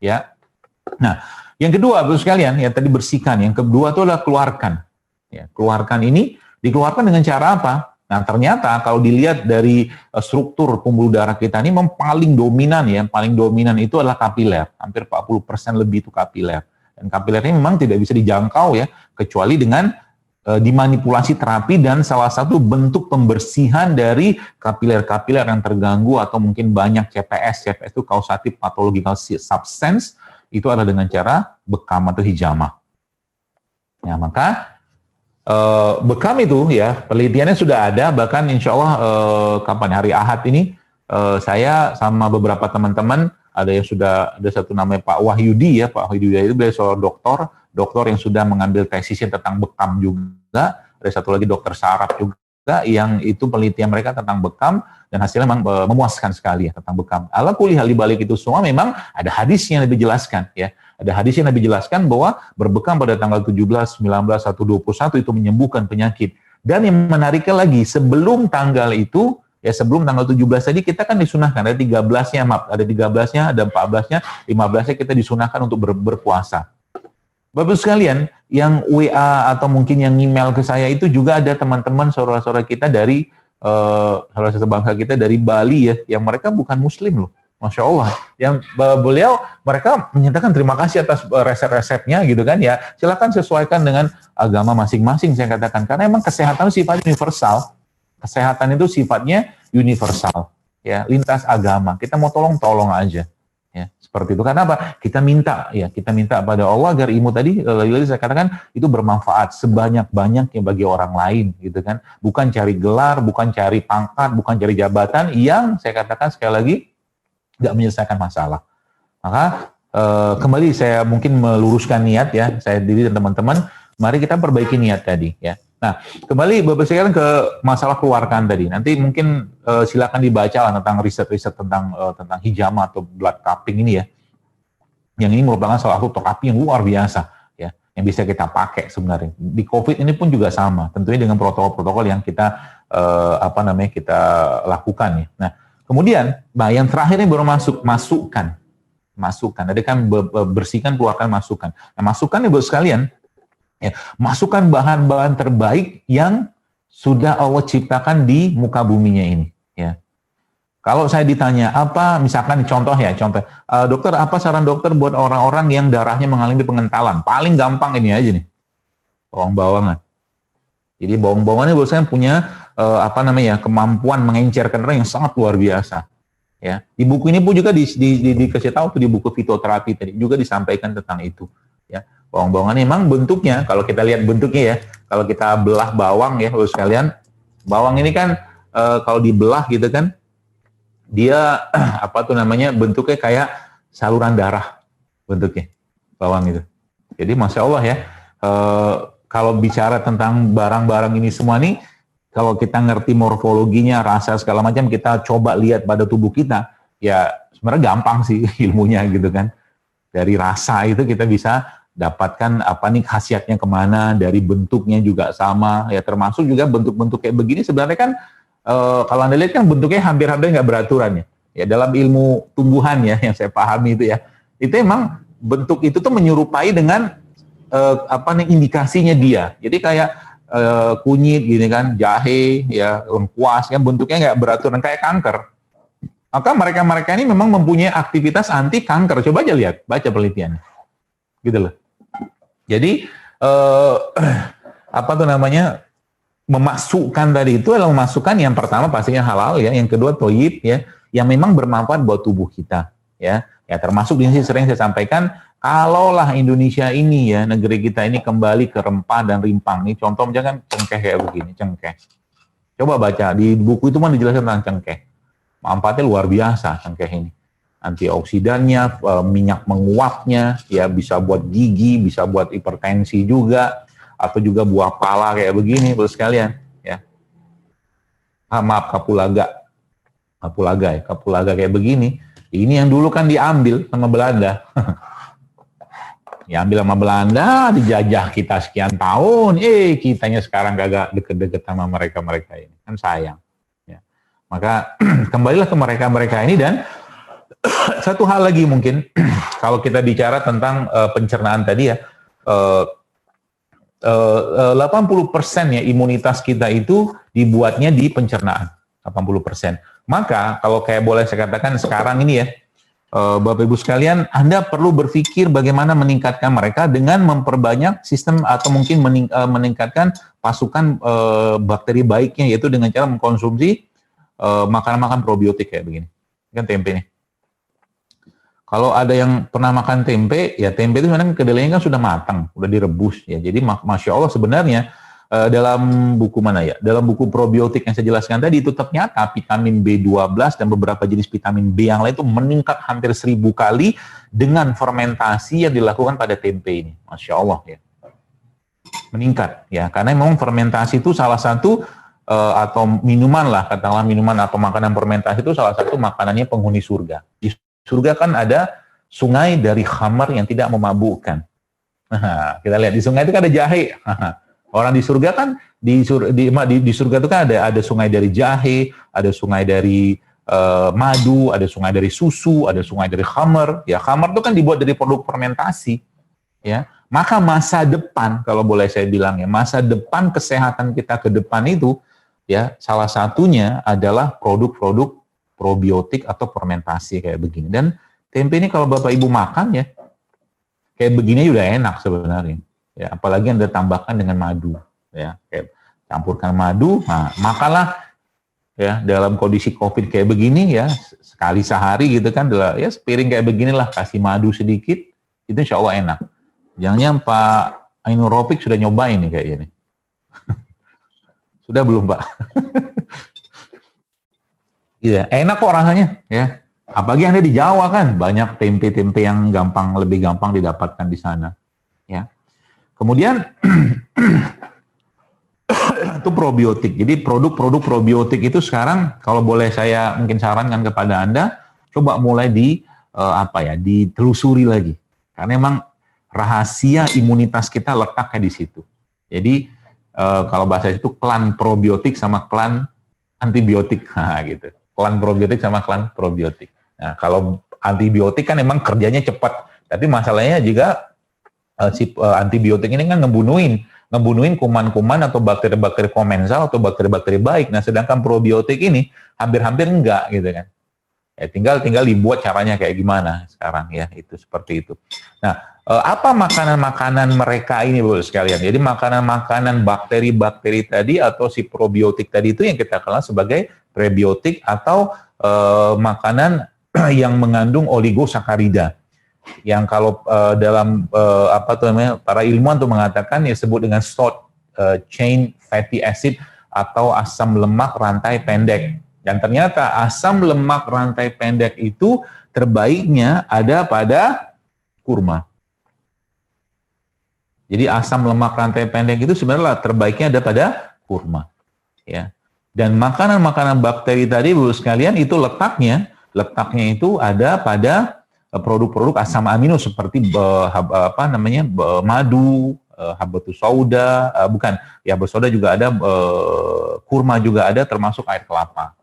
ya. Nah, yang kedua, Bapak sekalian, ya tadi bersihkan. Yang kedua itu adalah keluarkan. Ya, keluarkan ini dikeluarkan dengan cara apa? Nah, ternyata kalau dilihat dari struktur pembuluh darah kita ini memang paling dominan ya, paling dominan itu adalah kapiler. Hampir 40% lebih itu kapiler. Dan kapiler ini memang tidak bisa dijangkau ya, kecuali dengan dimanipulasi terapi dan salah satu bentuk pembersihan dari kapiler-kapiler yang terganggu atau mungkin banyak CPS. CPS itu causative pathological substance, itu adalah dengan cara bekam atau hijamah. Ya, maka bekam itu ya penelitiannya sudah ada, bahkan insya Allah kapan hari Ahad ini saya sama beberapa teman-teman ada yang sudah ada satu namanya Pak Wahyudi ya, Pak Wahyudi itu beliau seorang dokter yang sudah mengambil tesisnya tentang bekam juga, ada satu lagi dokter saraf juga yang itu penelitian mereka tentang bekam dan hasilnya memang memuaskan sekali ya tentang bekam. Ala kulli hal di balik itu semua memang ada hadis yang lebih jelaskan ya. Ada hadis yang Nabi jelaskan bahwa berbekam pada tanggal 17, 19, 1, 21 itu menyembuhkan penyakit. Dan yang menariknya lagi, sebelum tanggal itu, ya sebelum tanggal 17 tadi kita kan disunahkan, ada 13-nya, maaf, ada 13-nya, ada 14-nya, 15-nya kita disunahkan untuk berpuasa. Bapak sekalian, yang WA atau mungkin yang email ke saya itu juga ada teman-teman, saudara-saudara kita dari, saudara sebangsa kita dari Bali ya, yang mereka bukan muslim loh. Masya Allah, yang beliau mereka menyatakan terima kasih atas resep-resepnya gitu kan ya. Silakan sesuaikan dengan agama masing-masing saya katakan, karena emang kesehatan sifatnya universal. Kesehatan itu sifatnya universal ya, lintas agama. Kita mau tolong aja ya, seperti itu. Karena apa? Kita minta pada Allah agar ilmu tadi saya katakan itu bermanfaat sebanyak-banyaknya bagi orang lain gitu kan. Bukan cari gelar, bukan cari pangkat, bukan cari jabatan yang saya katakan sekali lagi nggak menyelesaikan masalah. Maka kembali saya mungkin meluruskan niat ya, saya diri dan teman-teman, mari kita perbaiki niat tadi ya. Nah, kembali Bapak sekalian ke masalah keluarkan tadi. Nanti mungkin silakan dibaca lah tentang riset-riset tentang hijama atau blood cupping ini ya. Yang ini merupakan salah satu terapi yang luar biasa ya, yang bisa kita pakai sebenarnya. Di COVID ini pun juga sama, tentunya dengan protokol-protokol yang kita kita lakukan ya. Nah, kemudian, yang terakhir ini baru masukkan. Ada kan bersihkan, keluarkan, masukkan. Nah, masukkan ibu sekalian, ya, masukkan bahan-bahan terbaik yang sudah Allah ciptakan di muka buminya ini. Ya. Kalau saya ditanya apa, misalkan contoh, dokter apa saran dokter buat orang-orang yang darahnya mengalami pengentalan? Paling gampang ini aja nih, bawang-bawangan. Jadi bawang-bawangan ini saya punya kemampuan mengencerkan darah yang sangat luar biasa. Ya, di buku ini pun juga dikasih tahu tuh di buku fitoterapi tadi juga disampaikan tentang itu. Ya, bawang-bawangan memang bentuknya kalau kita lihat bentuknya ya, kalau kita belah bawang ya, Bapak sekalian, bawang ini kan kalau dibelah gitu kan, dia bentuknya kayak saluran darah bentuknya bawang itu. Jadi masya Allah ya, kalau bicara tentang barang-barang ini semua nih. Kalau kita ngerti morfologinya, rasa segala macam, kita coba lihat pada tubuh kita, ya sebenarnya gampang sih ilmunya gitu kan. Dari rasa itu kita bisa dapatkan khasiatnya kemana, dari bentuknya juga sama, ya termasuk juga bentuk-bentuk kayak begini sebenarnya kan, kalau Anda lihat kan bentuknya hampir-hampir nggak beraturan ya. Ya dalam ilmu tumbuhan ya, yang saya pahami itu ya, itu emang bentuk itu tuh menyerupai dengan indikasinya dia. Jadi kayak kunyit gini kan, jahe, ya lengkuas, kan bentuknya nggak beraturan kayak kanker. Maka mereka ini memang mempunyai aktivitas anti kanker. Coba aja lihat, baca penelitiannya, gitu loh. Jadi memasukkan tadi itu adalah memasukkan yang pertama pastinya halal ya, yang kedua thayyib ya, yang memang bermanfaat buat tubuh kita ya. Ya termasuk di sini sering saya sampaikan. Kalaulah Indonesia ini ya, negeri kita ini kembali ke rempah dan rimpang. Nih contoh misalkan cengkeh kayak begini, cengkeh. Coba baca, di buku itu dijelaskan tentang cengkeh. Manfaatnya luar biasa cengkeh ini. Antioksidannya, minyak menguapnya, ya bisa buat gigi, bisa buat hipertensi juga, atau juga buah pala kayak begini, Bapak sekalian. Ya. Kapulaga kayak begini. Ini yang dulu kan diambil sama Belanda. Diambil sama Belanda, dijajah kita sekian tahun, kitanya sekarang kagak deket-deket sama mereka ini, kan sayang. Ya. Maka kembalilah ke mereka ini dan Satu hal lagi mungkin, kalau kita bicara tentang pencernaan tadi ya, 80% ya imunitas kita itu dibuatnya di pencernaan, 80%. Maka kalau kayak boleh saya katakan sekarang ini ya, Bapak Ibu sekalian, Anda perlu berpikir bagaimana meningkatkan mereka dengan memperbanyak sistem atau mungkin meningkatkan pasukan bakteri baiknya, yaitu dengan cara mengkonsumsi makanan-makanan probiotik kayak begini. Kan tempe nih. Kalau ada yang pernah makan tempe, ya tempe itu sebenarnya kedelainya kan sudah matang, sudah direbus ya. Jadi Masya Allah sebenarnya dalam buku mana ya? Dalam buku probiotik yang saya jelaskan tadi itu ternyata vitamin B12 dan beberapa jenis vitamin B yang lain itu meningkat hampir 1000 kali dengan fermentasi yang dilakukan pada tempe ini. Masya Allah ya. Meningkat ya, karena memang fermentasi itu salah satu atau minuman lah, katakanlah minuman atau makanan fermentasi itu salah satu makanannya penghuni surga. Di surga kan ada sungai dari khamar yang tidak memabukkan. Nah, kita lihat di sungai itu kan ada jahe. Orang di surga kan di surga itu kan ada sungai dari jahe, ada sungai dari madu, ada sungai dari susu, ada sungai dari khamar. Ya, khamar itu kan dibuat dari produk fermentasi. Ya, maka masa depan kalau boleh saya bilang ya, masa depan kesehatan kita ke depan itu ya salah satunya adalah produk-produk probiotik atau fermentasi kayak begini. Dan tempe ini kalau Bapak Ibu makan ya, kayak begini udah enak sebenarnya. Ya, apalagi Anda tambahkan dengan madu. Ya, kayak campurkan madu, nah makanlah ya dalam kondisi COVID kayak begini ya, sekali sehari gitu kan, ya sepiring kayak beginilah, kasih madu sedikit, itu insya Allah enak. Jangan-jangan Pak Ainur Rafiq sudah nyobain nih kayak gini. Sudah belum Pak? Iya, enak kok rasanya ya. Apalagi Anda di Jawa kan, banyak tempe-tempe yang lebih gampang didapatkan di sana. Ya. Kemudian itu probiotik. Jadi produk-produk probiotik itu sekarang kalau boleh saya mungkin sarankan kepada Anda, coba mulai ditelusuri lagi. Karena memang rahasia imunitas kita letaknya di situ. Jadi kalau bahasa itu klan probiotik sama klan antibiotik, nah gitu. Klan probiotik sama klan probiotik. Nah, kalau antibiotik kan memang kerjanya cepat, tapi masalahnya juga antibiotik ini kan ngebunuhin kuman-kuman atau bakteri-bakteri komensal atau bakteri-bakteri baik. Nah, sedangkan probiotik ini hampir-hampir enggak gitu kan. Ya, tinggal dibuat caranya kayak gimana sekarang ya, itu seperti itu. Nah, apa makanan-makanan mereka ini Bapak sekalian? Jadi makanan-makanan bakteri-bakteri tadi atau si probiotik tadi itu yang kita kenal sebagai prebiotik atau makanan yang mengandung oligosakarida. Yang kalau dalam para ilmuwan tuh mengatakan ya sebut dengan short chain fatty acid atau asam lemak rantai pendek. Dan ternyata asam lemak rantai pendek itu terbaiknya ada pada kurma. Jadi asam lemak rantai pendek itu sebenarnya terbaiknya ada pada kurma. Ya. Dan makanan-makanan bakteri tadi Bapak sekalian itu letaknya itu ada pada produk-produk asam amino seperti madu, habatus sauda, habatus sauda juga ada, kurma juga ada, termasuk air kelapa.